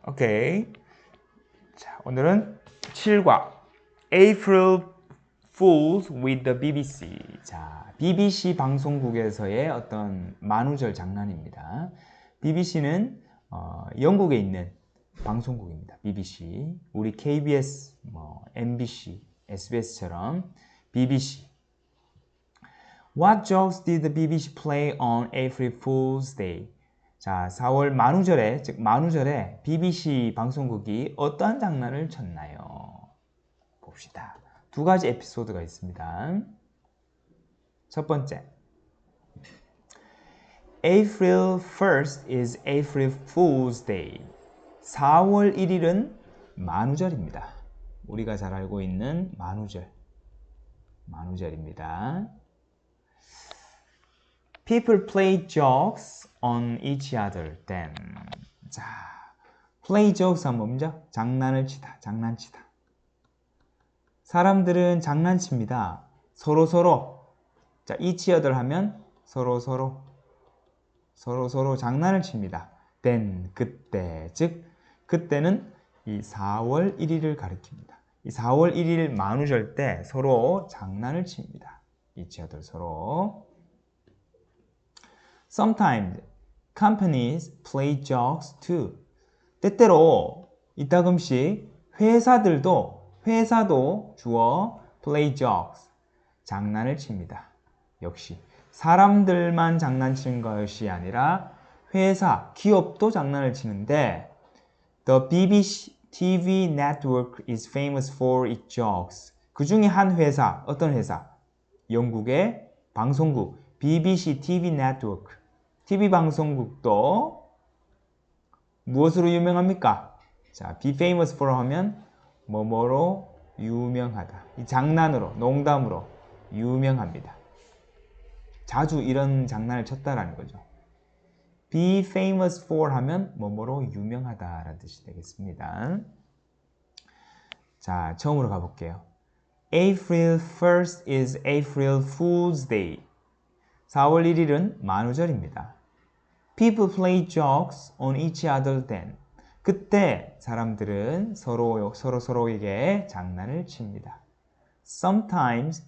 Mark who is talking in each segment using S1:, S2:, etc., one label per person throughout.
S1: 오케이. 자, 오늘은 7과 April Fools with the BBC. 자, BBC 방송국에서의 어떤 만우절 장난입니다. BBC는 영국에 있는 방송국입니다. BBC. 우리 KBS, MBC, SBS처럼 BBC. What jokes did the BBC play on April Fool's Day? 자, 4월 만우절에, 즉 만우절에 BBC 방송국이 어떠한 장난을 쳤나요? 봅시다. 두 가지 에피소드가 있습니다. 첫 번째, April 1st is April Fool's Day. 4월 1일은 만우절입니다. 우리가 잘 알고 있는 만우절입니다. People play jokes on each other then. 자, play jokes 하면 뭐죠? 장난을 치다, 장난치다. 사람들은 장난칩니다. 서로. 자, each other 하면 서로 장난을 칩니다. then, 그때. 즉, 그때는 이 4월 1일을 가리킵니다. 이 4월 1일 만우절 때 서로 장난을 칩니다. each other 서로. Sometimes companies play jokes too. 때때로 이따금씩 회사도 주어 play jokes 장난을 칩니다. 역시 사람들만 장난치는 것이 아니라 회사, 기업도 장난을 치는데 The BBC TV network is famous for its jokes. 그 중에 한 회사, 어떤 회사? 영국의 방송국 BBC TV network. TV 방송국도 무엇으로 유명합니까? 자, be famous for 하면 뭐뭐로 유명하다. 이 장난으로, 농담으로 유명합니다. 자주 이런 장난을 쳤다라는 거죠. be famous for 하면 뭐뭐로 유명하다라는 뜻이 되겠습니다. 자, 처음으로 가볼게요. April 1st is April Fool's Day. 4월 1일은 만우절입니다. People play jokes on each other then. 그때 사람들은 서로에게 장난을 칩니다. Sometimes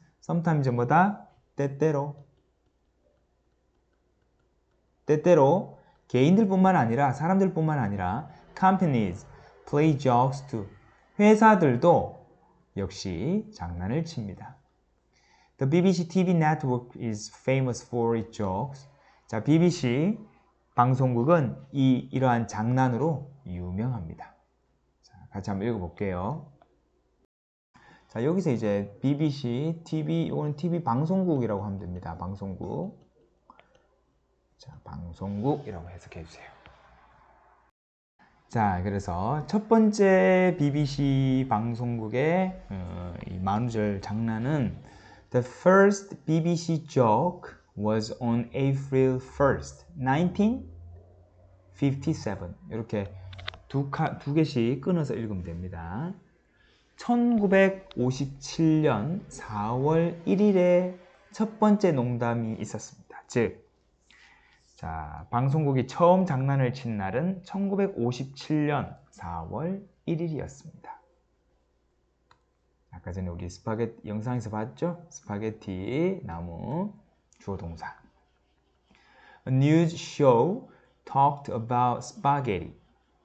S1: 뭐다? 때때로 개인들뿐만 아니라 사람들뿐만 아니라 companies play jokes too. 회사들도 역시 장난을 칩니다. The BBC TV network is famous for its jokes. 자, BBC 방송국은 이러한 장난으로 유명합니다. 자, 같이 한번 읽어볼게요. 자, 여기서 이제 BBC TV, 이거는 TV 방송국이라고 하면 됩니다. 방송국. 자, 방송국이라고 해석해 주세요. 자, 그래서 첫 번째 BBC 방송국의 이 만우절 장난은 The first BBC joke was on April 1st, 1957. 이렇게 두 개씩 끊어서 읽으면 됩니다. 1957년 4월 1일에 첫 번째 농담이 있었습니다. 즉, 자, 방송국이 처음 장난을 친 날은 1957년 4월 1일이었습니다. 아까 전에 우리 스파게티 영상에서 봤죠? 스파게티, 나무, 주어 동사. A news show talked about spaghetti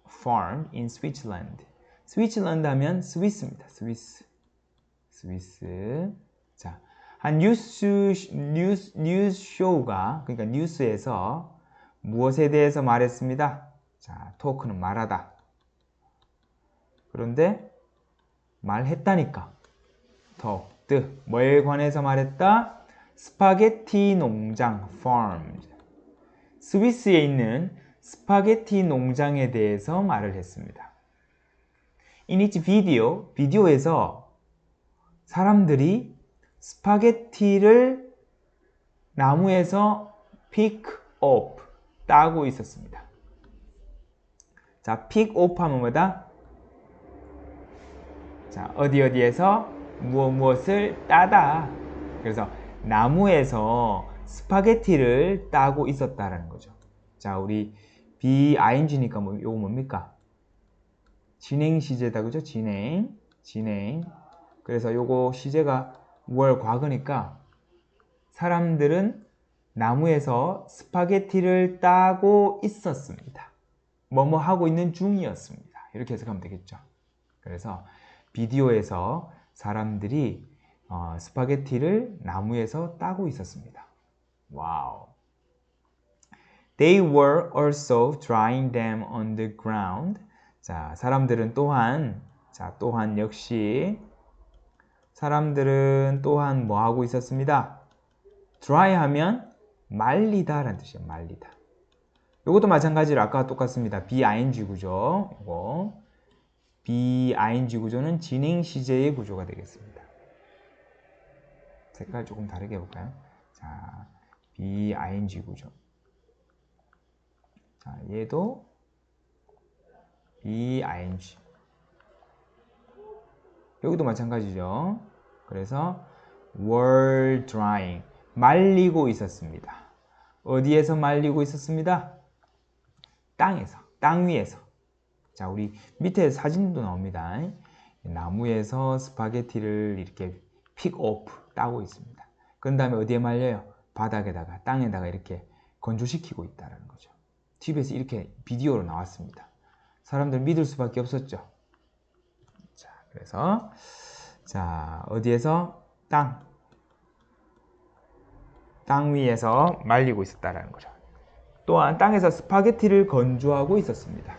S1: farm in Switzerland. 스위tzerland 하면 스위스입니다. 스위스. 자, 한 뉴스 쇼가, 그러니까 뉴스에서 무엇에 대해서 말했습니다. 자, 토크는 말하다. 그런데 말했다니까. talked. 뭐에 관해서 말했다? 스파게티 농장 farm. 스위스에 있는 스파게티 농장에 대해서 말을 했습니다. In its video, 비디오에서 사람들이 스파게티를 나무에서 pick up, 따고 있었습니다. 자, pick up 하면 뭐다? 자, 어디에서 무엇을 따다. 그래서 나무에서 스파게티를 따고 있었다라는 거죠. 자, 우리 be ing니까 요거 뭡니까? 진행 시제다. 그죠? 진행. 그래서 요거 시제가 were 과거니까 사람들은 나무에서 스파게티를 따고 있었습니다. 뭐뭐 하고 있는 중이었습니다. 이렇게 해석하면 되겠죠. 그래서 비디오에서 사람들이 스파게티를 나무에서 따고 있었습니다. 와우. They were also drying them on the ground. 자, 사람들은 또한 역시 사람들은 또한 뭐 하고 있었습니다? dry 하면 말리다 라는 뜻이에요. 말리다. 이것도 마찬가지로 아까와 똑같습니다. BING 구조. 이거 BING 구조는 진행 시제의 구조가 되겠습니다. 색깔 조금 다르게 해볼까요? 자, BING 구조. 자, 얘도 BING. 여기도 마찬가지죠. 그래서 were drying. 말리고 있었습니다. 어디에서 말리고 있었습니다? 땅에서, 땅 위에서. 자, 우리 밑에 사진도 나옵니다. 나무에서 스파게티를 이렇게 픽 오프 따고 있습니다. 그런 다음에 어디에 말려요? 바닥에다가, 땅에다가 이렇게 건조시키고 있다는 거죠. TV에서 이렇게 비디오로 나왔습니다. 사람들 믿을 수밖에 없었죠. 자, 그래서 자, 어디에서? 땅 위에서 말리고 있었다는 거죠. 또한 땅에서 스파게티를 건조하고 있었습니다.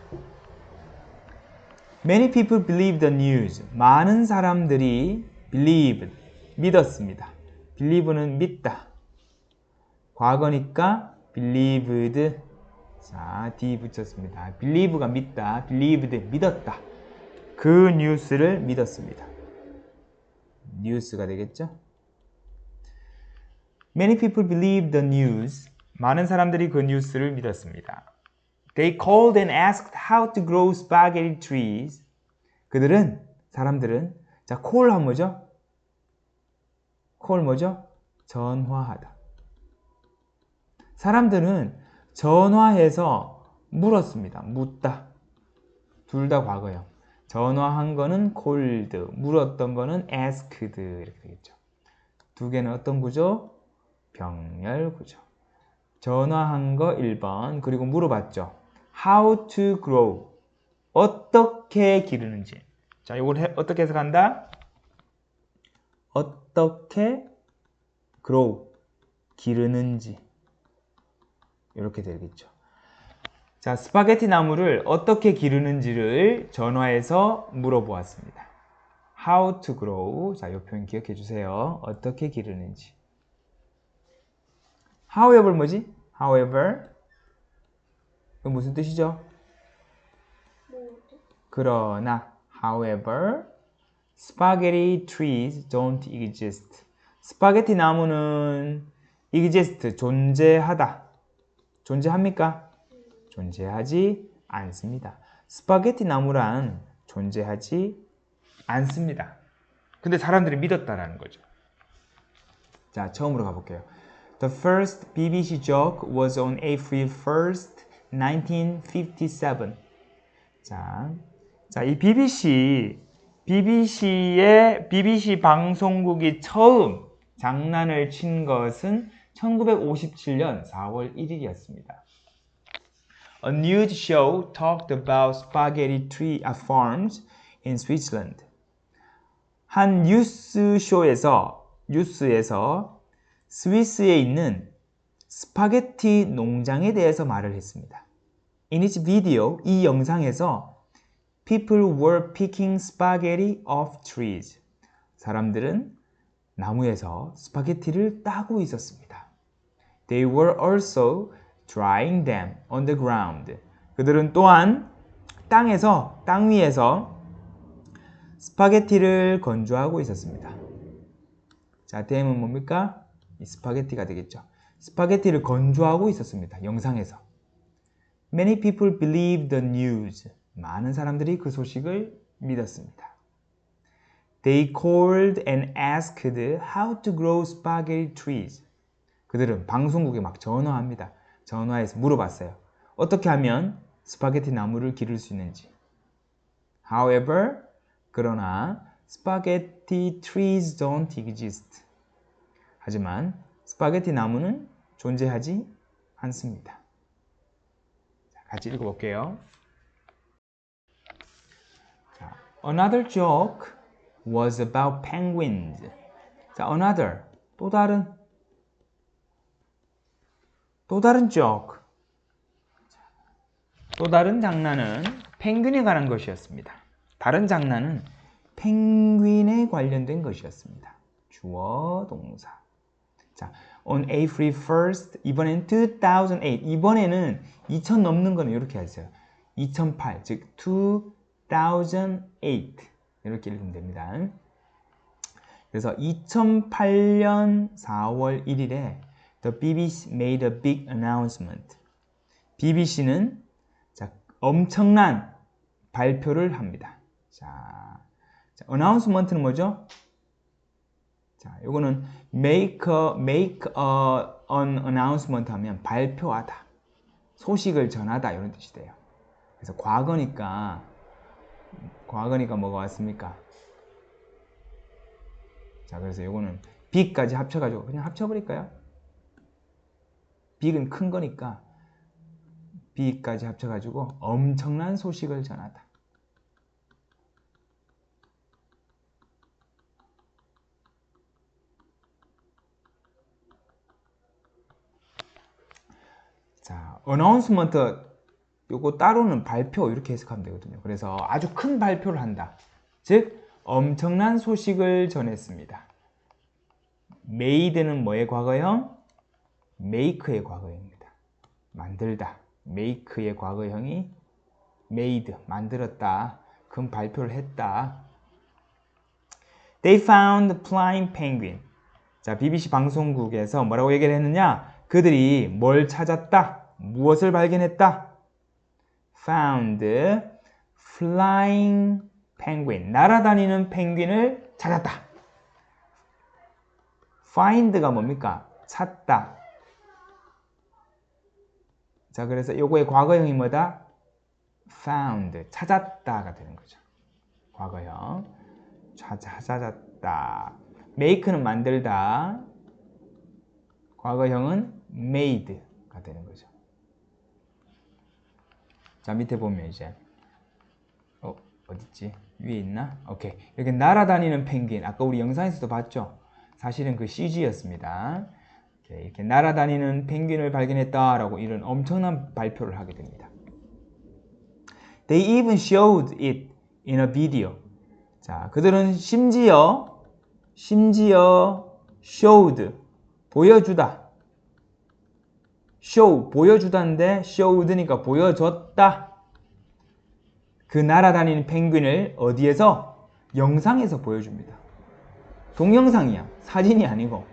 S1: Many people believed the news. 많은 사람들이 believed, 믿었습니다. believe는 믿다. 과거니까 believed. 자, D 붙였습니다. believe가 믿다. believed, 믿었다. 그 뉴스를 믿었습니다. 뉴스가 되겠죠? Many people believed the news. 많은 사람들이 그 뉴스를 믿었습니다. They called and asked how to grow spaghetti trees. 사람들은, 자, call 하면 뭐죠? call 뭐죠? 전화하다. 사람들은 전화해서 물었습니다. 묻다. 둘 다 과거요. 전화한 거는 called, 물었던 거는 asked 이렇게 되겠죠. 두 개는 어떤 구조? 병렬 구조. 전화한 거 1번, 그리고 물어봤죠. How to grow. 어떻게 기르는지. 자, 이걸 어떻게 해석한다? 어떻게 grow, 기르는지. 이렇게 되겠죠. 자, 스파게티 나무를 어떻게 기르는지를 전화해서 물어보았습니다. How to grow. 자, 이 표현 기억해 주세요. 어떻게 기르는지. However 뭐지? However. 이거 무슨 뜻이죠? 그러나. However, spaghetti trees don't exist. 스파게티 나무는 exist, 존재하다. 존재합니까? 존재하지 않습니다. 스파게티 나무란 존재하지 않습니다. 근데 사람들이 믿었다라는 거죠. 자, 처음으로 가볼게요. The first BBC joke was on April 1st, 1957. 자, 이 BBC 방송국이 처음 장난을 친 것은 1957년 4월 1일이었습니다. A news show talked about spaghetti tree farms in Switzerland. 한 뉴스에서 스위스에 있는 스파게티 농장에 대해서 말을 했습니다. In its video, 이 영상에서 People were picking spaghetti off trees. 사람들은 나무에서 스파게티를 따고 있었습니다. They were also drying them on the ground. 그들은 또한 땅 위에서 스파게티를 건조하고 있었습니다. 자, dame은 뭡니까? 이 스파게티가 되겠죠. 스파게티를 건조하고 있었습니다. 영상에서. Many people believed the news. 많은 사람들이 그 소식을 믿었습니다. They called and asked how to grow spaghetti trees. 그들은 방송국에 막 전화합니다. 전화해서 물어봤어요. 어떻게 하면 스파게티 나무를 기를 수 있는지. However, 그러나 spaghetti trees don't exist. 하지만 스파게티 나무는 존재하지 않습니다. 자, 같이 읽어볼게요. 자, Another joke was about penguins. 자, another, 또 다른 joke, 또 다른 장난은 펭귄에 관한 것이었습니다. 다른 장난은 펭귄에 관련된 것이었습니다. 주어, 동사. 자, on April 1st, 이번엔 2008. 이번에는 2000 넘는 거는 이렇게 하세요. 2008, 즉 2008 이렇게 읽으면 됩니다. 그래서 2008년 4월 1일에 The BBC made a big announcement. BBC는 자, 엄청난 발표를 합니다. 자, announcement는 뭐죠? 자, 요거는 make an announcement 하면 발표하다, 소식을 전하다 이런 뜻이 돼요. 그래서 과거니까 뭐가 왔습니까? 자, 그래서 요거는 big까지 합쳐가지고 그냥 합쳐버릴까요? big은 큰 거니까 big까지 합쳐가지고 엄청난 소식을 전하다. 자, announcement 요거 따로는 발표 이렇게 해석하면 되거든요. 그래서 아주 큰 발표를 한다. 즉 엄청난 소식을 전했습니다. made는 뭐의 과거형? make의 과거형입니다. 만들다. make의 과거형이 made, 만들었다. 큰 발표를 했다. They found a flying penguin. 자, BBC 방송국에서 뭐라고 얘기를 했느냐? 그들이 뭘 찾았다? 무엇을 발견했다? Found flying penguin. 날아다니는 펭귄을 찾았다. find가 뭡니까? 찾다. 자, 그래서 요거의 과거형이 뭐다? found. 찾았다가 되는 거죠. 과거형. 찾았다. make는 만들다. 과거형은 made가 되는 거죠. 자, 밑에 보면 이제 어딨지? 위에 있나? 오케이. 이렇게 날아다니는 펭귄. 아까 우리 영상에서도 봤죠? 사실은 그 CG였습니다. 이렇게 날아다니는 펭귄을 발견했다라고 이런 엄청난 발표를 하게 됩니다. They even showed it in a video. 자, 그들은 심지어 showed, 보여주다. show, 보여주다인데 showed니까 보여줬다. 그 날아다니는 펭귄을 어디에서? 영상에서 보여줍니다. 동영상이야. 사진이 아니고.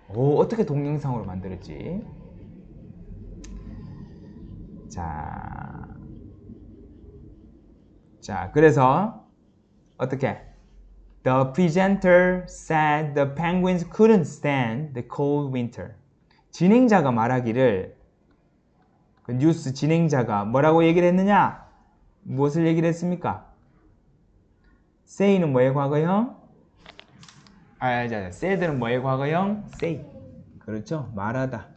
S1: 오, 어떻게 동영상으로 만들었지? 자, 그래서 어떻게? The presenter said the penguins couldn't stand the cold winter. 진행자가 말하기를, 그 뉴스 진행자가 뭐라고 얘기를 했느냐? 무엇을 얘기를 했습니까? say는 뭐의 과거형? said는 뭐의 과거형? say. 그렇죠? 말하다.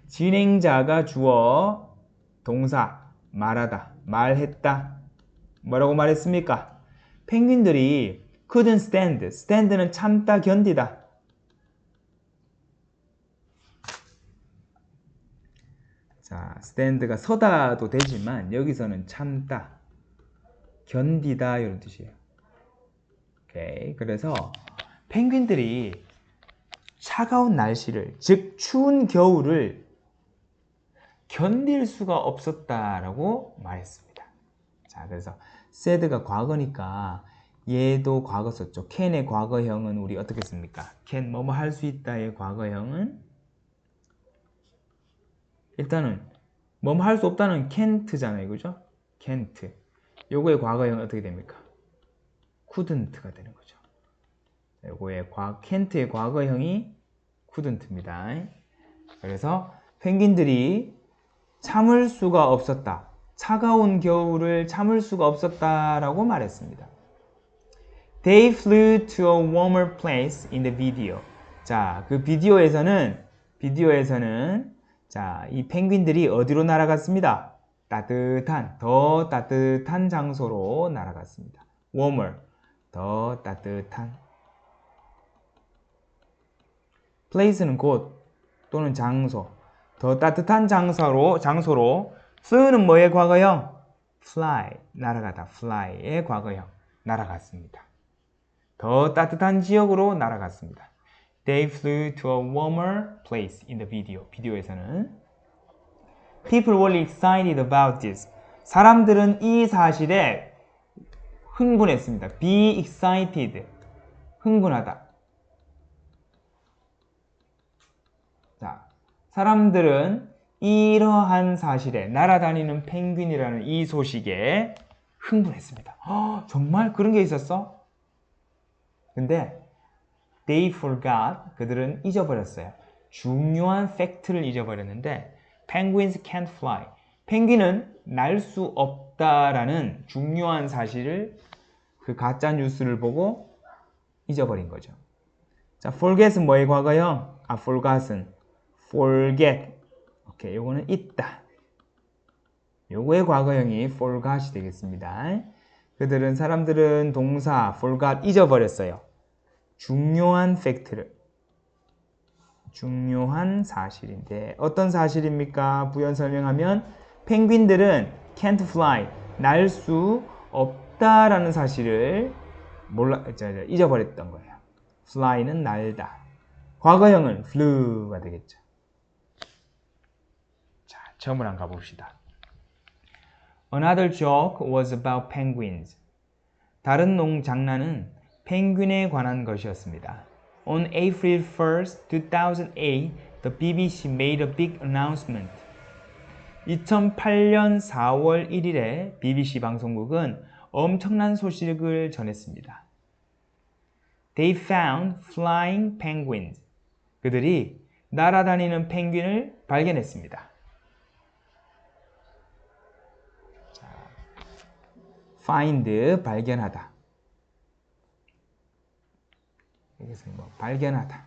S1: 진행자가 주어, 동사, 말하다, 말했다. 뭐라고 말했습니까? 펭귄들이 couldn't stand. stand는 참다, 견디다. 자, stand가 서다도 되지만 여기서는 참다, 견디다 이런 뜻이에요. 오케이. 그래서 펭귄들이 차가운 날씨를, 즉 추운 겨울을 견딜 수가 없었다라고 말했습니다. 자, 그래서 said가 과거니까 얘도 과거 썼죠. can의 과거형은 우리 어떻게 씁니까? can 뭐뭐 할 수 있다의 과거형은 일단은 뭐뭐 할 수 없다는 can't잖아요. 그죠? can't. 요거의 과거형은 어떻게 됩니까? couldn't가 되는 거죠. 요거의 can't의 과거형이 couldn't입니다. 그래서 펭귄들이 참을 수가 없었다. 차가운 겨울을 참을 수가 없었다라고 말했습니다. They flew to a warmer place in the video. 자, 그 비디오에서는 자, 이 펭귄들이 어디로 날아갔습니다. 따뜻한, 더 따뜻한 장소로 날아갔습니다. warmer, 더 따뜻한. place는 곳 또는 장소, 더 따뜻한 장소로 flew는 뭐의 과거형? fly, 날아가다, fly의 과거형, 날아갔습니다. 더 따뜻한 지역으로 날아갔습니다. They flew to a warmer place in the video. 비디오에서는 People were excited about this. 사람들은 이 사실에 흥분했습니다. Be excited. 흥분하다. 자, 사람들은 이러한 사실에 날아다니는 펭귄이라는 이 소식에 흥분했습니다. 정말 그런 게 있었어? 근데 they forgot, 그들은 잊어버렸어요. 중요한 팩트를 잊어버렸는데 penguins can't fly, 펭귄은 날 수 없다라는 중요한 사실을 그 가짜 뉴스를 보고 잊어버린 거죠. 자, forget은 뭐의 과거형? forgot은 forget. 오케이, 요거는 있다. 요거의 과거형이 forgot이 되겠습니다. 그들은 사람들은 동사 forgot 잊어버렸어요. 중요한 팩트를. 중요한 사실인데 어떤 사실입니까? 부연 설명하면 펭귄들은 can't fly, 날 수 없다라는 사실을 잊어버렸던 거예요. fly는 날다. 과거형은 flew가 되겠죠. 자, 처음으로 한번 가봅시다. Another joke was about penguins. 다른 장난은 펭귄에 관한 것이었습니다. On April 1st, 2008, the BBC made a big announcement. 2008년 4월 1일에 BBC 방송국은 엄청난 소식을 전했습니다. They found flying penguins. 그들이 날아다니는 펭귄을 발견했습니다. 자, find, 발견하다. 여기서 발견하다.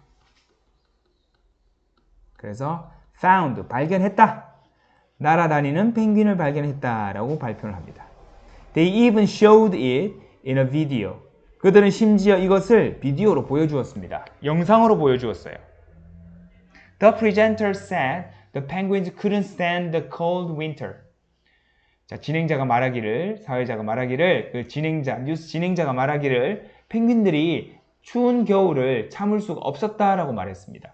S1: 그래서 found, 발견했다. 날아다니는 펭귄을 발견했다라고 발표를 합니다. They even showed it in a video. 그들은 심지어 이것을 비디오로 보여주었습니다. 영상으로 보여주었어요. The presenter said the penguins couldn't stand the cold winter. 자, 진행자가 말하기를, 사회자가 말하기를, 뉴스 진행자가 말하기를 펭귄들이 추운 겨울을 참을 수가 없었다라고 말했습니다.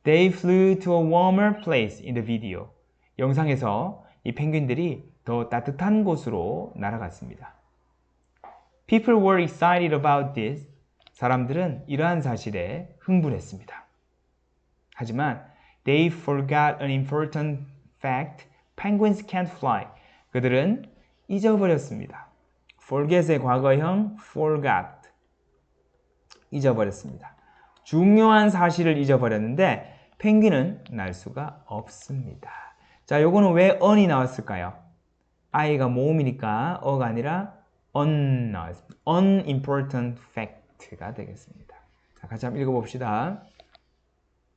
S1: They flew to a warmer place in the video. 영상에서 이 펭귄들이 더 따뜻한 곳으로 날아갔습니다. People were excited about this. 사람들은 이러한 사실에 흥분했습니다. 하지만 they forgot an important fact. Penguins can't fly. 그들은 잊어버렸습니다. forget의 과거형 forgot. 잊어버렸습니다. 중요한 사실을 잊어버렸는데 펭귄은 날 수가 없습니다. 자, 요거는 왜 on이 나왔을까요? I가 모음이니까 어가 아니라 on 나왔습니다. unimportant fact가 되겠습니다. 자, 같이 한번 읽어봅시다.